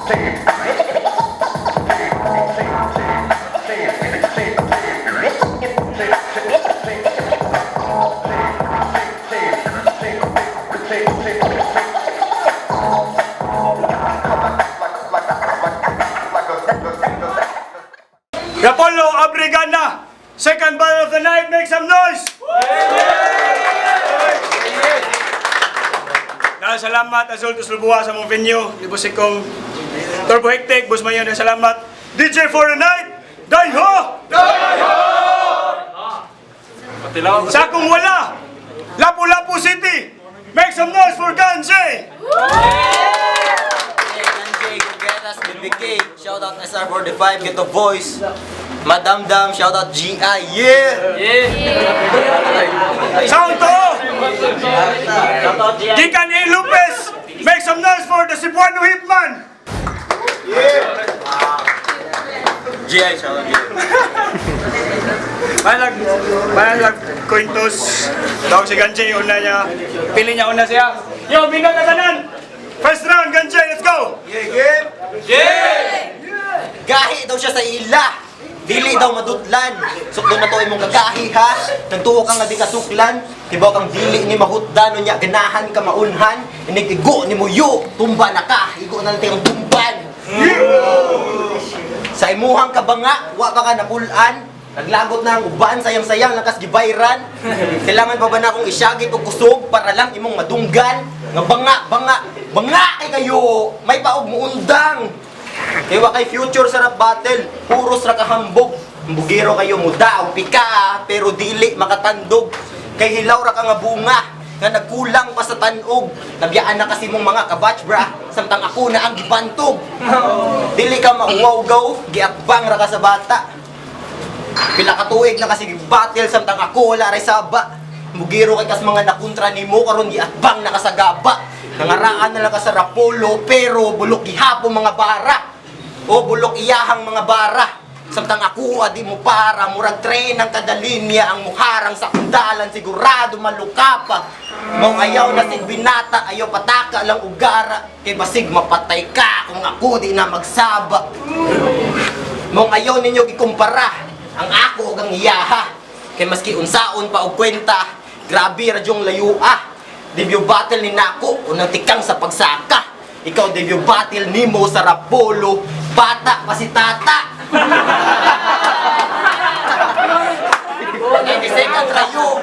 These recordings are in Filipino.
Rapolo Abrigana, second ball of the night, make some noise! Salamat Azul Tuslubuha sa mong venue, libos ikong Turbo Hectic, bus mayon, salamat DJ for the night, Daiho! Sa kung wala, Lapu-Lapu City, make some noise for Ganjay! Guetas, BBK, shout out SR45, get the voice. Madam Dam, shout out GI, yeah! Sound to! Gikan A. Lopez, make some noise for the Cebuano Hitman! GI, shout out GI. Malag Quintos, tawag si Ganjay, una niya, pili niya una siya. Yo, binang katanan! First round, Ganjay, let's go! Gahi daw siya sa ila. Dili daw madutlan. Sukdo na to imong kagahi ha. Nagtuo ka nga di kasuklan. Tibaw kang dili ni mahutdan nya ganahan ka maunhan. Inigigo ni mo yu. Tumba na ka. Igo na natin ang tumban. Sa imuhang kabanga, wa pa ka napulan. Naglagot na ang uban, sayang-sayang lakas gibayran. Kailangan pa ba na akong isyagit o kusog para lang imong madunggan? Nga banga kay kayo. May paog mo undang. Kaya kay future sa rap battle, puros ra kahambog. Bugiro kayo muda o pika, pero dili makatandog. Kay hilaw ra ka nga bunga, nga nagkulang pa sa tanog. Nabiyaan na kasi mong mga kabatch bra, samtang ako na ang gibantog. Dili ka mauwaw-gaw, giakbang ra ka sa bata. Pila ka tuig na kasi battle, samtang ako wala ray saba. Bugiro kay kas mga nakontra nimo karon giakbang na ka sa gaba. Nangaraan na lang ka sa Rapolo, pero bulok gihapon mga bara. O bulok iyahang mga bara. Samtang ako di mo para, murag tren ang kada linya, ang muharang sa kundalan, sigurado malukapa. Mong ayaw na sig binata, ayaw pataka lang ugara. Kay basig mapatay ka kung ako di na magsaba. Mong ayaw ninyo ikumpara, ang ako ug ang iyaha. Kay maski unsaon pa og kwenta, grabe radyong layua. Debut battle ni Nako, unang tikang sa pagsaka. Ikaw debut battle ni mo sa Rapolo, bata pa si Tata. 92nd rayo.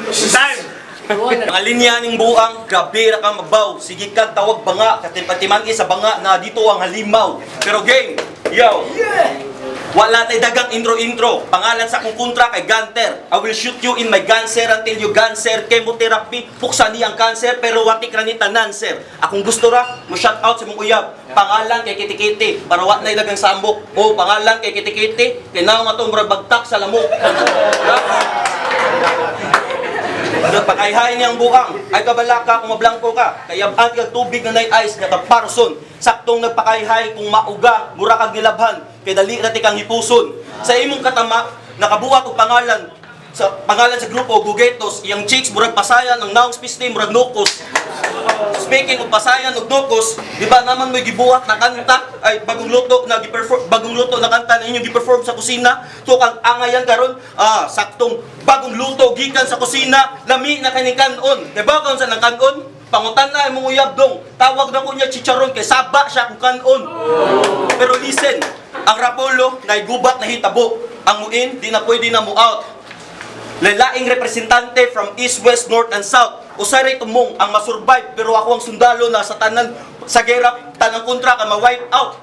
Time! Mga linya ning buang, grabe ra ka magbaw. Sige kag tawag banga, katiman sa banga na dito ang halimaw. Pero game, yo! Wala tay dagang intro. Pangalan sa akong kontra kay Gunter. I will shoot you in my cancer until you cancer. Chemotherapy, puksa ni ang cancer, pero wati ka ni tanan, sir. Akong gusto ra, mo shout out sa mong uyab. Pangalan kay Kitikiti, para wat na dagang sambok. O pangalan kay Kitikiti, kay naong atong murag bagtak sa lamok. Pagkaihain niyang buang, ay kabalaka kung mablangko ka. Kaya ang tubig na ice nga parson. Saktong nagpakaihay kung mauga, mura kag nilabhan. Kay dali na kang hipuson. Sa imong katama, nakabuhat og pangalan sa grupo Gugetos, iyang chicks murag pasayan, ang naong spiste murag nukos. Speaking of pasayan ug nukos, di ba naman may gibuhat na kanta ay bagong luto na kanta na inyong gi-perform sa kusina. So kang angayan karon, saktong bagong luto gikan sa kusina, lami na kaning kanon. Kay ba kaon sa nang kanon? Pangutan na imong uyab dong. Tawag na ko niya chicharon kay saba siya kung kanon. Pero listen, ang Rapolo na gubat na hitabo. Ang muin di na pwede na mo out. Lalaing representante from East, West, North, and South. Usay tumong ang masurvive, pero ako ang sundalo na sa tanan sa gera, tanang kontra ka ma-wipe out.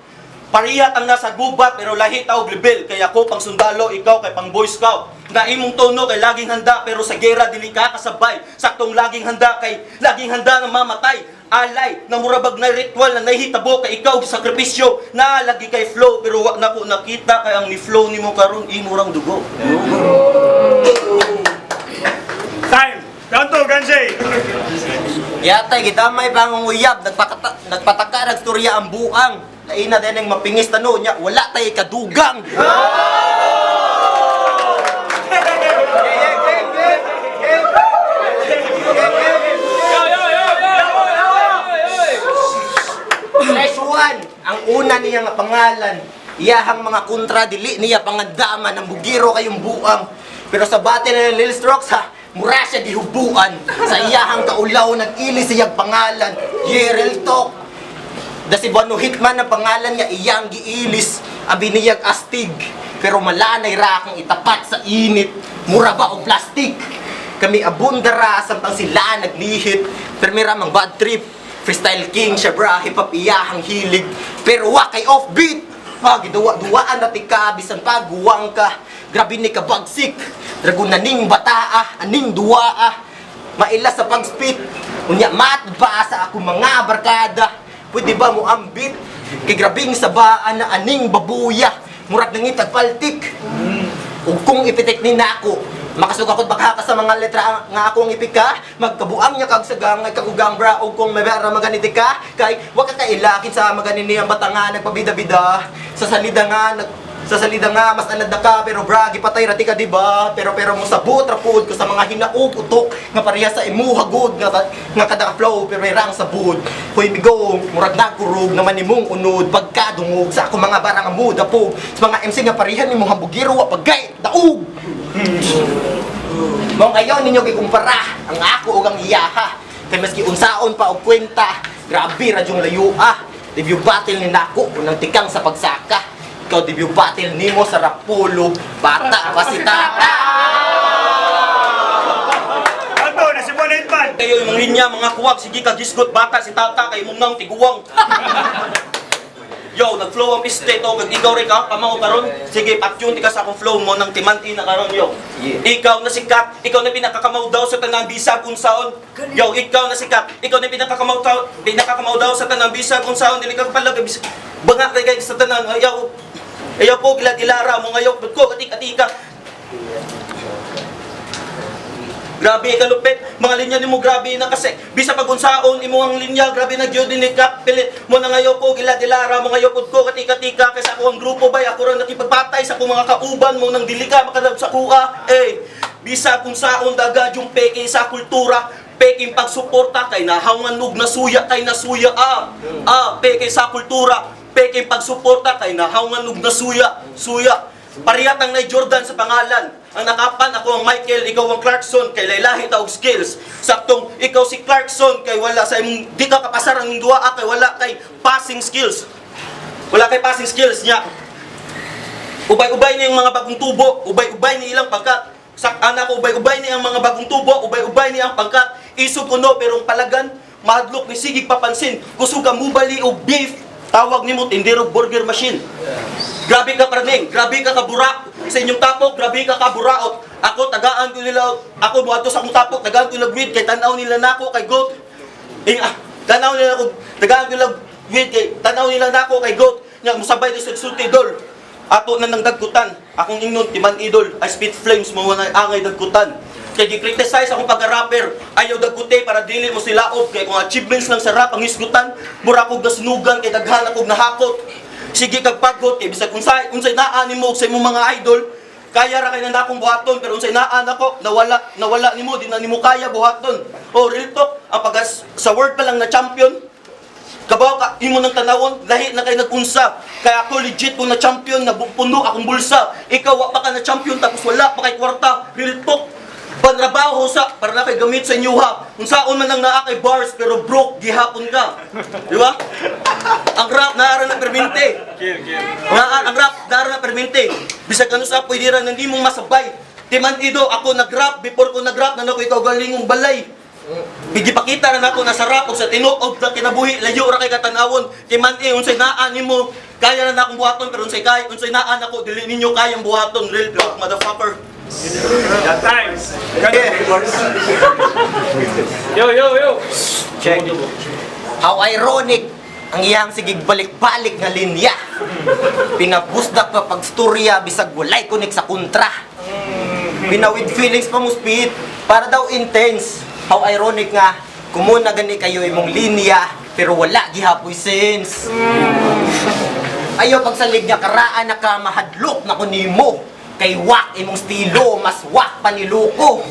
Parihat ang nasa gubat, pero lahi tao level. Kaya ako pang sundalo, ikaw kay pang Boy Scout. Na imong tono kay laging handa, pero sa gera dili ka kasabay. Saktong laging handa kay laging handa na mamatay. Alay, na murabag na ritual na nahitabo kay ikaw sakripisyo. Na lagi kay flow, pero wak na ko nakita kay ang ni flow nimo karon imurang dugo. Time! Down to, Ganjay! Yatay, gitamay pa ang uyab, nagpataka, nagstorya ang buang. Laina din ang mapingis tano niya, wala tayo kadugang. Fresh Juan, ang una niya nga pangalan. Iyahang mga kontra, dili niya pangandaman, ng bugiro kayong buang. Pero sa battle ng Lil Strokes, ha, mura siya gihubuan. Sa iyahang kaulaw, nag-ili siyang pangalan. Real talk. Da si Bono Hitman ang pangalan niya, iyang giilis. Abi niyag astig. Pero malanay ra kang itapat sa init. Mura ba o plastic? Kami abundara, sampang sila naglihit. Permira mang bad trip. Freestyle king siya bra, hip-hop iyahang hilig. Pero wa kay offbeat. Ha, giduwa-duwaan na tika, bisan pa guwang ka. Grabe ni ka bagsik. Dragon na ning bataa, aning duwaa. Maila sa pag-spit. Unya mat ba sa ako mga barkada. Pwede ba mo ambit? Kay grabing sabaan na aning babuya. Murag nangitag paltik. Ug kung ipitik ni nako, makasugakot baka ka sa mga letra nga akong ipika, magkabuang niya kag sagang ay kagugang bra ug kung may bara maganiti ka, kay wa ka kailakin sa maganini ang batanga nagpabida-bida. Sa salida nga mas anad na ka pero bra gipatay rati ka diba? Pero mo sabot rapud ko sa mga hinaog utok nga pareha sa imuha good nga kada flow pero may rang sabud. Hoy bigo, murag nagkurog naman nimong unod pagkadungog sa ako mga barang amuda po. Sa mga MC nga pareha nimong hambugiro wa pagay daog. Mong ayaw ninyo gikumpara ang ako ug ang iyaha. Kay maski unsaon pa og kwenta, grabe ra jung layua. Debut battle ni nako unang tikang sa pagsaka. Ikaw debut battle nimo sa Rapulo, bata pa si tata. Ato na si Bono Hitman. Kayo yung mga linya, mga kuwag, sige ka gisgot, bata si tata, kay mong nang tiguwang. Yo, nag-flow ang piste to, kag ikaw rin ka, pamaw karon. Sige, patune ka sa akong flow mo ng timanti na karon, yo. Ikaw na sikat, ikaw na pinakakamaw daw sa tanang bisag kung saon. Yo, ikaw na sikat, ikaw na pinakakamaw daw sa tanang bisag kung saon. Dili ka palag, banga kay sa tanang, ayaw po, gila-gilara mo ngayon, ba't ko, atika. Grabe kalupit, mga linya nimo grabe na kasi. Bisa pag unsaon imo ang linya, grabe na gyud ni kap pilit mo na ngayon ko gila-gilara mo ngayon ko katika-tika kaysa ako ang grupo bay ako ra nakipagpatay sa akong mga kauban mo nang dili ka makadab sa kuha. Bisa kung saon daga yung peke sa kultura. Peking pagsuporta kay nahawan ug nasuya kay nasuya peke sa kultura. Peking pagsuporta kay nahawan ug nasuya pariyat ang nay Jordan sa pangalan. Ang nakapan ako ang Michael, ikaw ang Clarkson kay laylahi ta og skills. Saktong ikaw si Clarkson kay wala sa imong di ka kapasar ang duwa kay wala kay passing skills. Wala kay passing skills niya. Ubay-ubay ni ang mga bagong tubo, ubay-ubay ni ilang pagkat. Sak anak ko ubay-ubay ni ang mga bagong tubo, ubay-ubay ni ang pagkat. Isog kuno pero ang palagan mahadlok ni sigig papansin. Kusog ka mubali og beef. Tawag nimo tindero burger machine. Grabe ka praning, grabe ka kabura. Sa inyong tapok, grabe ka kaburaot. Ako tagaan ko nila, ako buhato sa akong tapok, tagaan ko nila weed kay tanaw nila nako kay goat. Tanaw nila ako, tagaan ko nila weed kay tanaw nila nako kay goat. Nya musabay ni sulti idol. Ato na nang dagkutan. Akong ingnon timan idol, I spit flames mo na angay dagkutan. Kaya gi-criticize akong pagka-rapper, ayaw dagkute para dili mo sila og kay kung achievements lang sa rap ang isgutan, mura kog nasunugan kay daghan akong nahakot. Sige kag paggot kay bisag unsay naa nimo sa imong mga idol, kaya ra kay nanda akong buhaton pero unsay naa nako nawala nimo di na nimo kaya buhaton. Real talk, ang sa word pa lang na champion. Kabaw ka imo nang tanawon, lahi na kay nagunsa. Kaya ako legit kung na champion na puno akong bulsa. Ikaw wa pa ka na champion tapos wala pa kay kwarta. Real talk. Panrabaho sa para na kay gamit sa inyo ha. Unsaon man lang naa kay bars pero broke gihapon ka. Di ba? Ang rap naara na permente. Ang rap naara na permente. Bisag ano sa pwede ra nang imong masabay. Timan ido ako nagrap before ko nagrap na nako ikaw galingong balay. Gipakita na nako na sa rap og sa tinuod na kinabuhi layo ra kay katanawon. Timan unsay naa nimo kaya na akong buhaton pero unsay naa nako dili ninyo kayang buhaton. Real talk motherfucker. That times. Yo. Check. How ironic ang iyang sigig balik-balik nga linya. Pinabusdak pa pagstorya bisag walay kunik sa kontra. Pinawid feelings pa mo speed para daw intense. How ironic nga kumuna gani kayo imong linya pero wala gihapoy sense. Ayaw pagsalig niya karaan na ka mahadlok na kunimo. Kay wak imong estilo, mas wak pa ni Luko.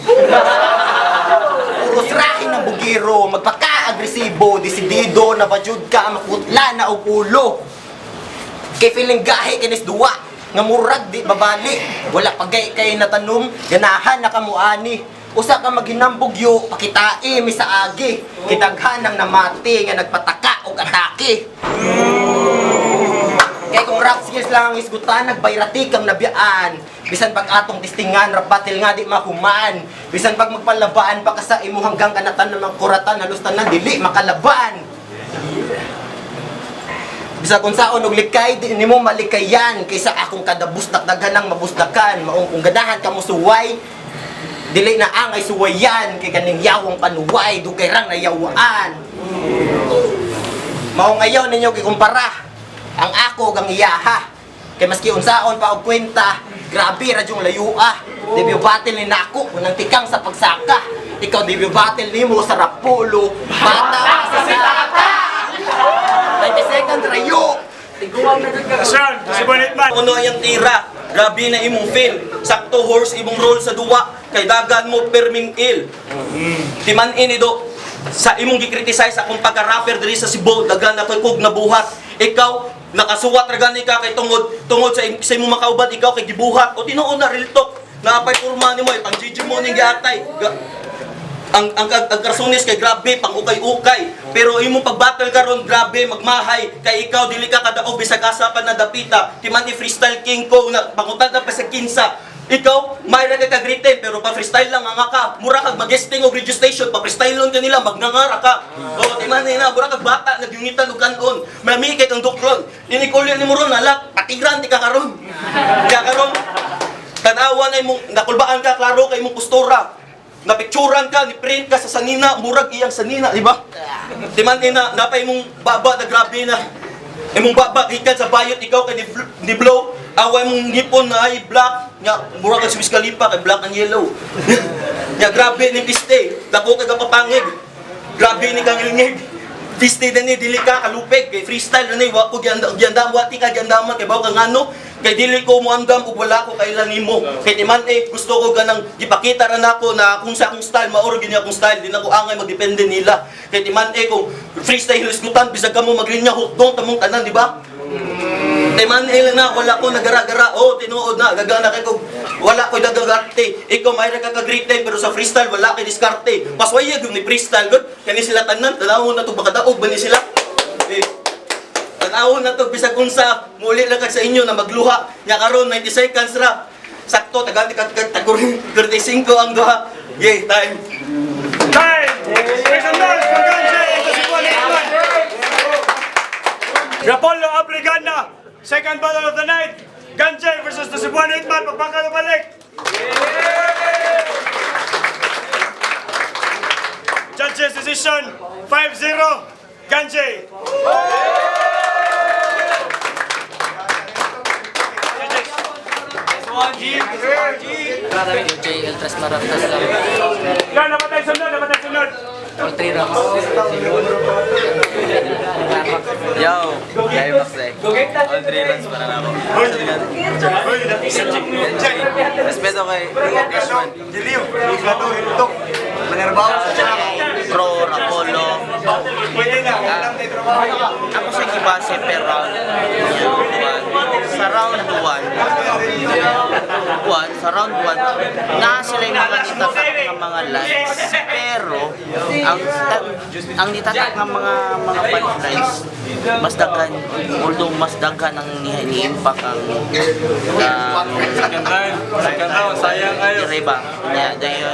Puros rahin ng bugiro, magpakaag agresibo, desidido na bajud ka makutla na og ulo. Kay feeling gahi kinis duwa nga murag di babali. Wala pagay kay natanom, ganahan na kamuani. Usa ka maghinambugyo, pakitai mi sa agi. Kitaghan ng namati nga nagpataka og atake. Kay kung rap skills lang ang isgutan, nagbayrati kang nabiyaan. Bisan pag atong tistingan, rap battle nga di mahumaan. Bisan pag magpalabaan pa ka sa imo hanggang kanatan ng mga kuratan, halos tanan dili makalaban. Bisa kung saon og likay, di nimo malikayan. Kaysa akong kada bustak daghanang mabusdakan. Maong kung ganahan ka mo suway, dili na angay suwayan. Kay kaning yawang panuway, dugay rang nayawaan. Maong ayaw ninyo kikumpara ang ako gang iyaha. Kay maski unsaon pa og kwenta, grabe ra jung layua. Debut battle ni nako unang tikang sa pagsaka. Ikaw debut battle nimo sa rapulo. Bata sa saka. 90 seconds rayo. First round, Tasibuan Hitman. Kuno yung tira, grabe na imong feel. Sakto horse imong roll sa duwa, kay dagan mo perming il. Timan inido, sa imong gikriticize akong pagka-rapper diri sa Cebu, dagan na kog nabuhat. Ikaw, nakasuwat ra gani ka kay tungod sa imong makaubat, ikaw kay gibuhat. O tinuod na real talk, naapay porma nimo, pang GG mo ning giatay. Ang karsonis kay grabe pang ukay-ukay, pero imong pag-battle karon grabe magmahay kay ikaw dili ka kadaog bisag asa pa na dapita timan ni freestyle king ko na pangutan na pa sa kinsa. Ikaw may ra ka written pero pa freestyle lang nga ka mura kag magesting og radio station pa freestylon ka nila magnangara ka. O timan ni na mura kag bata nagyungitan og kanon mami kay kang dokron ini kulyo ni mo ron alak patigran di ka karon tanawa na imong nakulbaan ka klaro kay imong postura. Napicturan ka, ni-print ka sa sanina, murag iyang sanina, di ba? Timan na, napay mong baba na grabe na. Imong baba, ikan sa bayot, ikaw kay ni blow, away mong ngipon na ay black, nga, murag ka si Wiz Khalifa, kay black and yellow. Nga, grabe ni piste, dako kay kapapangig, grabe ni kang ilngig. Piste na ni, dili ka kalupig, kay freestyle na ni, wako gyandam, wati ka gyandaman, kay bawa kang ano, kay dili ko mo andam ug wala ko kailan nimo. Kay timan gusto ko ganang gipakita ra nako na kung sa akong style maoro gyud akong style, di na ko angay magdepende nila. Kay timan kung freestyle hisgutan bisag ka mo maglinya hotdong tamong tanan, di ba? Timan lang na wala ko nagara-gara. Oh, tinuod na gagana kay ko wala ko dagagarte. Ikaw may ra ka kag-written pero sa freestyle wala kay diskarte. Paswaya gyud ni freestyle gud. Kani sila tanan tanawon na to makadaog ba ni sila? Tanawon na to bisag unsa muli lang kag sa inyo na magluha nya karon 90 seconds ra sakto tagadi kag 35 ang duha. Yay, time. Second round for Ganjay and Tasibuan Hitman. Rapolo Abligana, second battle of the night. Ganjay versus Tasibuan Hitman. Pagpaka na balik. Judges decision 5-0 Ganjay. UJ Eltras Maratas lang. Yan, namatay sunod. All 3 rounds. Yo, Gay Maxley. All 3 rounds para na ako. Respeto kay Cashman. Pro Rapolo. Ako sa gibase per round. Sa round 1, na sila yung mga nitatak ng mga lines, pero ang nitatak ng mga punchlines mas daghan, although mas daghan ang ni-impact ang Second round, sayang kayo. Reba niya dahil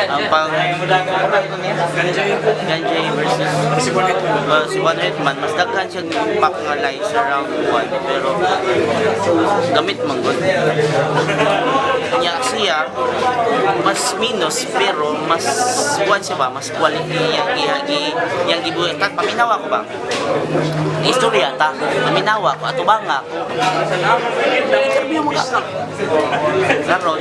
ang pang Ganjay versus si One Hitman, mas daghan siya impact nga lines sa round 1 pero gamit man gud niya siya mas minus pero mas buwan siya ba mas quality yang gibuhat paminawa ko ba istorya ta paminawa ko ato ba nga ko interview mo ka karon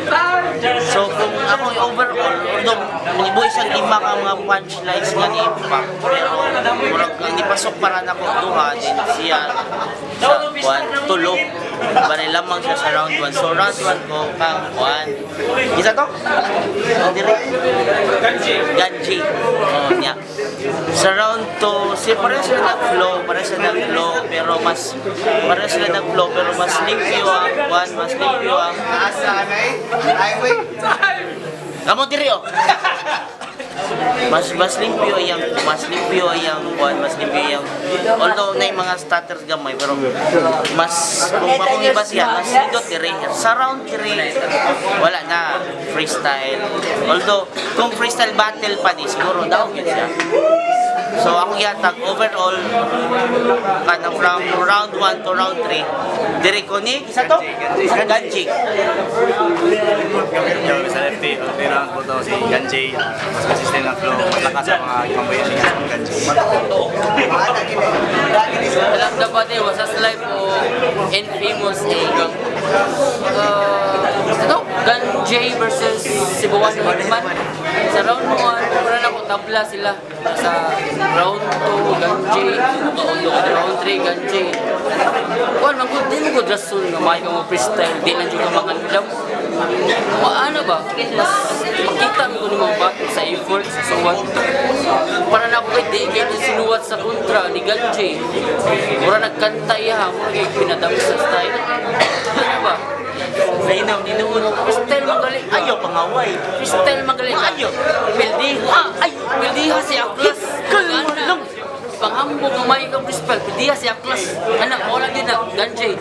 so kung ako overall although manibuhi siya lima ka mga punchlines nga ni impact pero murag hindi pasok para nako duha din siya sa buwan tulog bari lamang siya sa round 1 so round 1 ko kang 1 isa to? Ganji. Oh, niya. Sa round 2, pareho sila nag-flow, pero mas limpyo ang one, mas limpyo ang... Kamu diri oh. Mas limpyo yang one, mas limpyo yang although na yung mga stutters gamay pero mas kung iba siya mas nindot diri sa round 3 wala na freestyle although kung freestyle battle pa di siguro daw yun siya. So ako yatag overall kanang from round 1 to round 3 diri ko ni isa to Ganjing. Sa FT, ang round po to si Ganjay. Mas consistent ang flow, malakas ang mga kambayan niya sa Ganjay. Alam dapat wasas live o infamous gang. Ito, Ganjay versus Cebuano Hitman. Sa round 1, mura na ko tabla sila. Sa round 2, Ganjay. Round 3, Ganjay. Kuan man ko din ko rasul nga may ka mo freestyle di lang juga mga dam. Ano ba? Mas makita mo ko mga bato sa effort sa suwat. Para na ko kay di sinuwat sa kontra ni Ganjay. Mura nagkanta ya, mura kay pinadam sa style. Ano ba? Linaw ni noon. Freestyle magaling. Ayaw pangaway. Freestyle magaling. Ayaw. Pildiha. Ay, pildiha si Aklas. Kalma. Panghambog ng may ka freestyle. Pildiha si Aklas. Anak, wala din na. Ganjay.